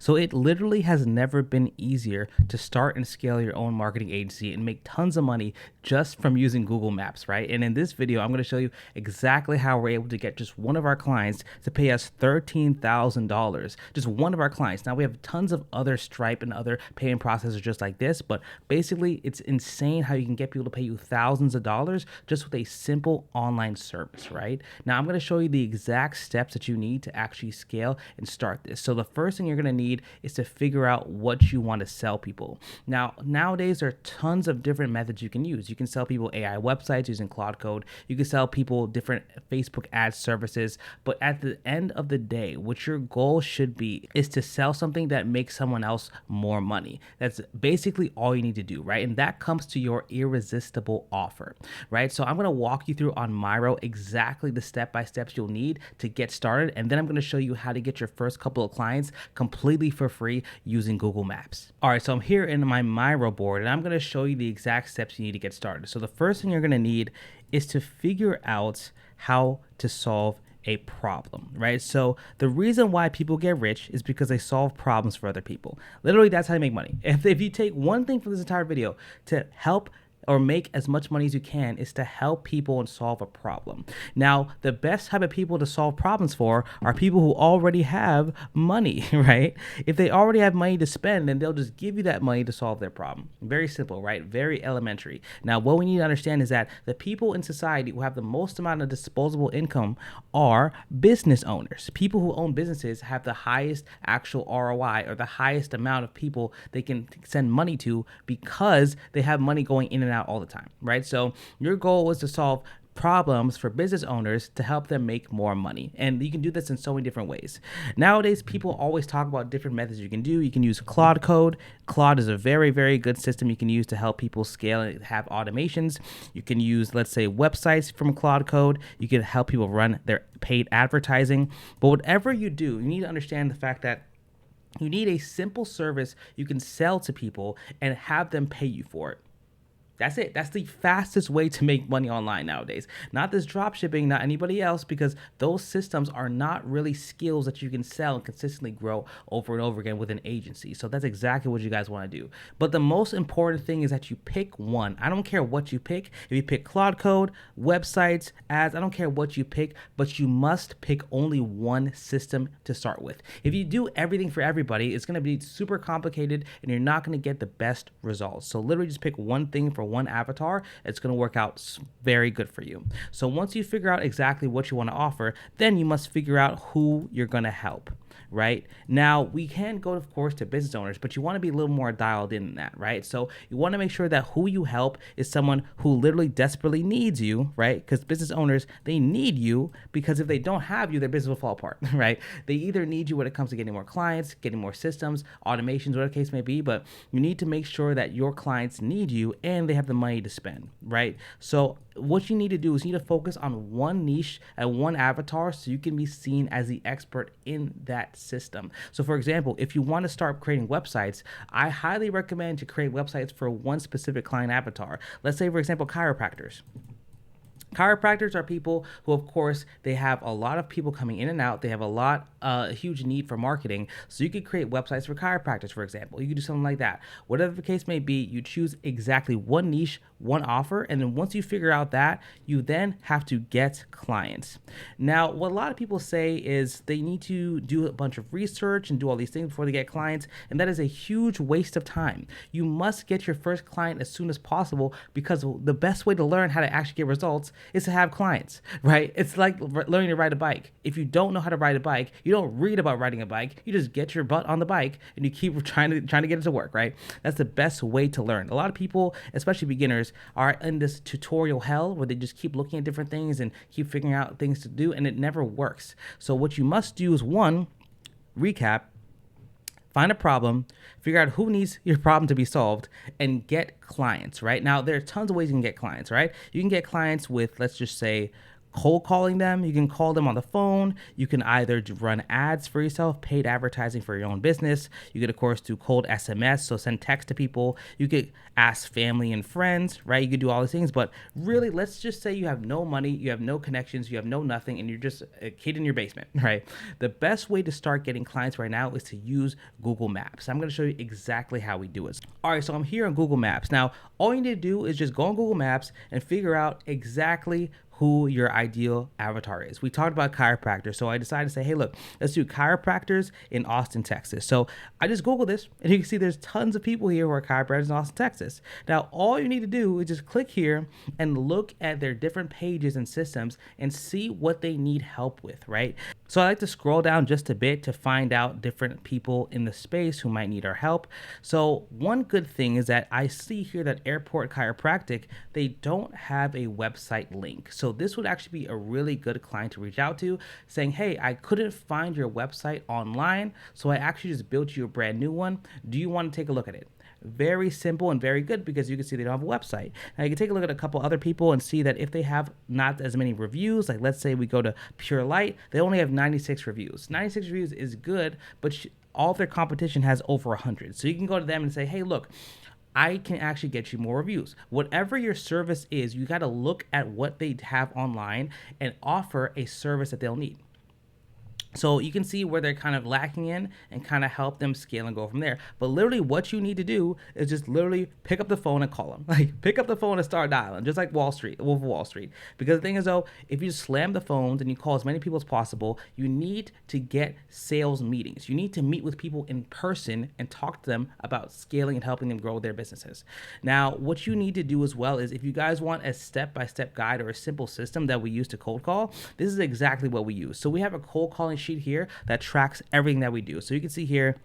So it literally has never been easier to start and scale your own marketing agency and make tons of money just from using Google Maps, right? And in this video, I'm going to show you exactly how we're able to get just one of our clients to pay us $13,000. Just one of our clients. Now we have tons of other Stripe and other payment processors just like this, but basically it's insane how you can get people to pay you thousands of dollars just with a simple online service, right? Now I'm going to show you the exact steps that you need to actually scale and start this. So the first thing you're going to need is to figure out what you want to sell people. Now, nowadays, there are tons of different methods you can use. You can sell people AI websites using Claude Code. You can sell people different Facebook ad services. But at the end of the day, what your goal should be is to sell something that makes someone else more money. That's basically all you need to do, right? And that comes to your irresistible offer, right? So I'm going to walk you through on Miro exactly the step-by-steps you'll need to get started. And then I'm going to show you how to get your first couple of clients completely for free using Google Maps. All right, so I'm here in my Miro board and I'm going to show you the exact steps you need to get started. So the first thing you're going to need is to figure out how to solve a problem, right? So the reason why people get rich is because they solve problems for other people. Literally, that's how you make money. If you take one thing from this entire video to help or make as much money as you can is to help people and solve a problem. Now, the best type of people to solve problems for are people who already have money, right? If they already have money to spend, then they'll just give you that money to solve their problem. Very simple, right? Very elementary. Now, what we need to understand is that the people in society who have the most amount of disposable income are business owners. People who own businesses have the highest actual ROI or the highest amount of people they can send money to because they have money going in and out all the time, right? So your goal is to solve problems for business owners to help them make more money. And you can do this in so many different ways. Nowadays, people always talk about different methods you can do. You can use Claude Code. Claude is a very, very good system you can use to help people scale and have automations. You can use, let's say, websites from Claude Code. You can help people run their paid advertising. But whatever you do, you need to understand the fact that you need a simple service you can sell to people and have them pay you for it. That's it. That's the fastest way to make money online nowadays. Not this drop shipping, not anybody else, because those systems are not really skills that you can sell and consistently grow over and over again with an agency. So that's exactly what you guys want to do. But the most important thing is that you pick one. I don't care what you pick. If you pick Claude Code, websites, ads, I don't care what you pick, but you must pick only one system to start with. If you do everything for everybody, it's going to be super complicated and you're not going to get the best results. So literally just pick one thing for one avatar. It's going to work out very good for you. So once you figure out exactly what you want to offer, then you must figure out who you're going to help. Right now, we can go, of course, to business owners, but you want to be a little more dialed in that, right? So you want to make sure that who you help is someone who literally desperately needs you, right? Because business owners, they need you because if they don't have you, their business will fall apart, right? They either need you when it comes to getting more clients, getting more systems, automations, whatever the case may be, but you need to make sure that your clients need you and they have the money to spend, right? So what you need to do is you need to focus on one niche and one avatar so you can be seen as the expert in that system. So for example, if you want to start creating websites, I highly recommend to create websites for one specific client avatar. Let's say, for example, chiropractors. Chiropractors are people who, of course, they have a lot of people coming in and out. They have a huge need for marketing. So you could create websites for chiropractors, for example. You could do something like that. Whatever the case may be, you choose exactly one niche, one offer. And then once you figure out that, you then have to get clients. Now, what a lot of people say is they need to do a bunch of research and do all these things before they get clients. And that is a huge waste of time. You must get your first client as soon as possible because the best way to learn how to actually get results is to have clients, right? It's like learning to ride a bike. If you don't know how to ride a bike, you don't read about riding a bike. You just get your butt on the bike and you keep trying to get it to work, right? That's the best way to learn. A lot of people, especially beginners, are in this tutorial hell where they just keep looking at different things and keep figuring out things to do, and it never works. So what you must do is, one, recap, find a problem, figure out who needs your problem to be solved, and get clients, right? Now, there are tons of ways you can get clients, right? You can get clients with, let's just say, cold calling them. You can call them on the phone. You can either run ads for yourself, paid advertising for your own business. You could, of course, do cold SMS, so send text to people. You could ask family and friends, right? You could do all these things, but really, let's just say you have no money, you have no connections, you have no nothing, and you're just a kid in your basement, right? The best way to start getting clients right now is to use Google Maps. I'm going to show you exactly how we do it. All right, so I'm here on Google Maps. Now, all you need to do is just go on Google Maps and figure out exactly who your ideal avatar is. We talked about chiropractors, so I decided to say, hey, look, let's do chiropractors in Austin, Texas. So I just Googled this, and you can see there's tons of people here who are chiropractors in Austin, Texas. Now, all you need to do is just click here and look at their different pages and systems and see what they need help with, right? So I like to scroll down just a bit to find out different people in the space who might need our help. So one good thing is that I see here that Airport Chiropractic, they don't have a website link. So this would actually be a really good client to reach out to, saying, hey, I couldn't find your website online, so I actually just built you a brand new one. Do you want to take a look at it? Very simple and very good, because you can see they don't have a website. Now you can take a look at a couple other people and see that if they have not as many reviews, like let's say we go to Pure Light, they only have 96 reviews. 96 reviews is good, but all of their competition has over 100. So you can go to them and say, hey, look, I can actually get you more reviews. Whatever your service is, you got to look at what they have online and offer a service that they'll need. So you can see where they're kind of lacking in and kind of help them scale and go from there. But literally what you need to do is just literally pick up the phone and call them. Like pick up the phone and start dialing, just like Wolf of Wall Street. Because the thing is though, if you slam the phones and you call as many people as possible, you need to get sales meetings. You need to meet with people in person and talk to them about scaling and helping them grow their businesses. Now, what you need to do as well is if you guys want a step-by-step guide or a simple system that we use to cold call, this is exactly what we use. So we have a cold calling sheet here that tracks everything that we do. So you can see here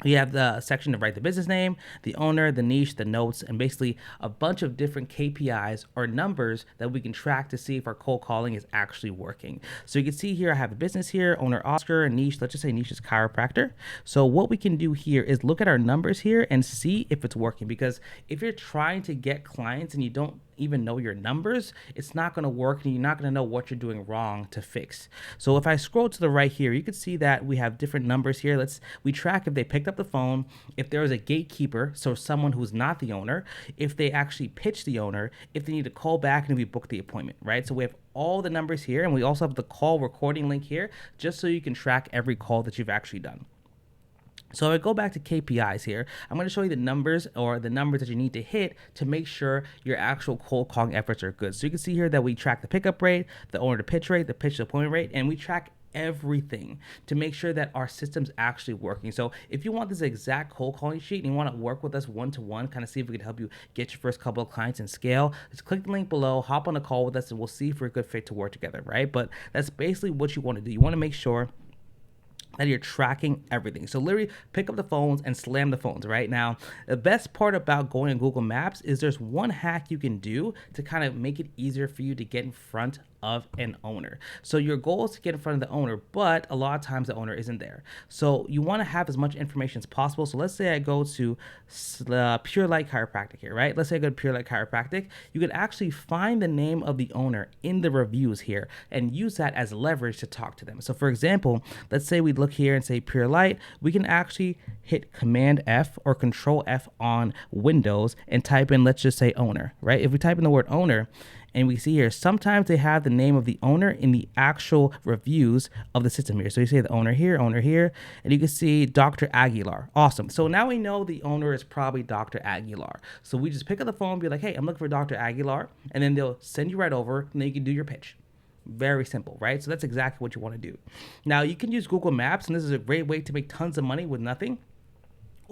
we have the section to write the business name, the owner, the niche, the notes, and basically a bunch of different KPIs or numbers that we can track to see if our cold calling is actually working. So you can see here I have a business here, owner Oscar, and niche, let's just say niche is chiropractor. So what we can do here is look at our numbers here and see if it's working, because if you're trying to get clients and you don't even know your numbers, it's not going to work and you're not going to know what you're doing wrong to fix. So if I scroll to the right here, you can see that we have different numbers here. We track if they picked up the phone, if there was a gatekeeper, so someone who's not the owner, if they actually pitched the owner, if they need to call back, and if we book the appointment, right? So we have all the numbers here, and we also have the call recording link here, just so you can track every call that you've actually done. So if I go back to KPIs here, I'm going to show you the numbers that you need to hit to make sure your actual cold calling efforts are good. So you can see here that we track the pickup rate, the owner to pitch rate, the pitch to appointment rate, and we track everything to make sure that our system's actually working. So if you want this exact cold calling sheet and you want to work with us one-to-one, kind of see if we can help you get your first couple of clients and scale, just click the link below, hop on a call with us, and we'll see if we're a good fit to work together, right? But that's basically what you want to do. You want to make sure that you're tracking everything. So literally pick up the phones and slam the phones. Right now, the best part about going on Google Maps is there's one hack you can do to kind of make it easier for you to get in front of an owner. So your goal is to get in front of the owner, but a lot of times the owner isn't there. So you want to have as much information as possible. So let's say I go to Pure Light Chiropractic here, right? Let's say I go to Pure Light Chiropractic. You could actually find the name of the owner in the reviews here and use that as leverage to talk to them. So for example, let's say we look here and say Pure Light, we can actually hit Command F or Control F on Windows and type in, let's just say owner, right? If we type in the word owner, and we see here, sometimes they have the name of the owner in the actual reviews of the system here. So you say the owner here, and you can see Dr. Aguilar. Awesome. So now we know the owner is probably Dr. Aguilar. So we just pick up the phone and be like, hey, I'm looking for Dr. Aguilar. And then they'll send you right over, and then you can do your pitch. Very simple, right? So that's exactly what you want to do. Now, you can use Google Maps, and this is a great way to make tons of money with nothing.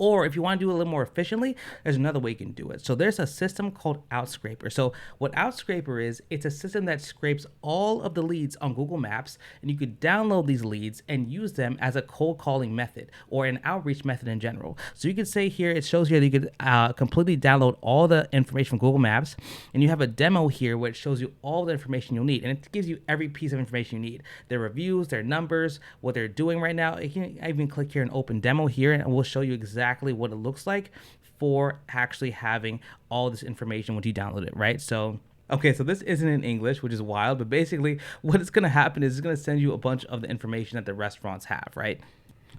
Or if you want to do it a little more efficiently, there's another way you can do it. So there's a system called Outscraper. So what Outscraper is, it's a system that scrapes all of the leads on Google Maps, and you could download these leads and use them as a cold calling method or an outreach method in general. So you could say here, it shows here that you could completely download all the information from Google Maps, and you have a demo here where it shows you all the information you'll need, and it gives you every piece of information you need. Their reviews, their numbers, what they're doing right now. You can even click here and open demo here, and we'll show you exactly what it looks like for actually having all this information once you download it, right? So Okay, so this isn't in English, which is wild, but basically what it's gonna happen is it's gonna send you a bunch of the information that the restaurants have, right?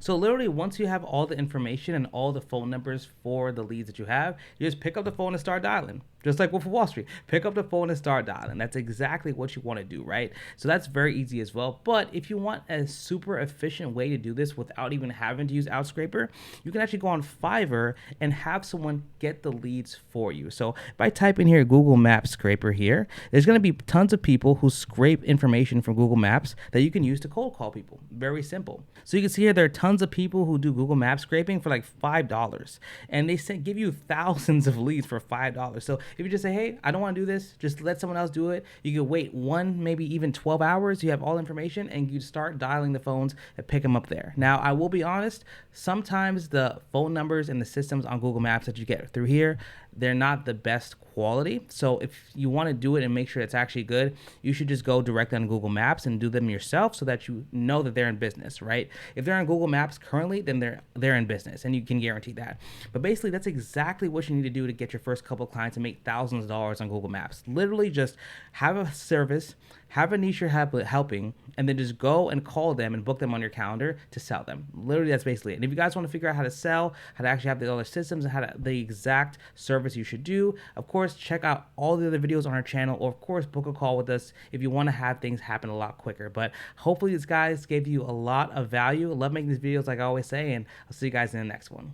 So literally, once you have all the information and all the phone numbers for the leads that you have, you just pick up the phone and start dialing. Just like Wolf of Wall Street, pick up the phone and start dialing. That's exactly what you want to do, right? So that's very easy as well. But if you want a super efficient way to do this without even having to use Outscraper, you can actually go on Fiverr and have someone get the leads for you. So if I type in here Google Maps scraper here, there's going to be tons of people who scrape information from Google Maps that you can use to cold call people. Very simple. So you can see here there are tons of people who do Google Maps scraping for like $5, and they give you thousands of leads for $5. So if you just say, hey, I don't want to do this, just let someone else do it, you can wait one, maybe even 12 hours. You have all the information and you start dialing the phones and pick them up there. Now, I will be honest, sometimes the phone numbers and the systems on Google Maps that you get through here, they're not the best quality. So if you want to do it and make sure it's actually good, you should just go directly on Google Maps and do them yourself so that you know that they're in business, right? If they're on Google Maps currently, then they're in business, and you can guarantee that. But basically, that's exactly what you need to do to get your first couple of clients and make thousands of dollars on Google Maps. Literally just have a service, have a niche you're helping, and then just go and call them and book them on your calendar to sell them. Literally, that's basically it. And if you guys want to figure out how to sell, how to actually have the other systems, and the exact service you should do, of course, check out all the other videos on our channel, or of course, book a call with us if you want to have things happen a lot quicker. But hopefully, this guys gave you a lot of value. I love making these videos, like I always say, and I'll see you guys in the next one.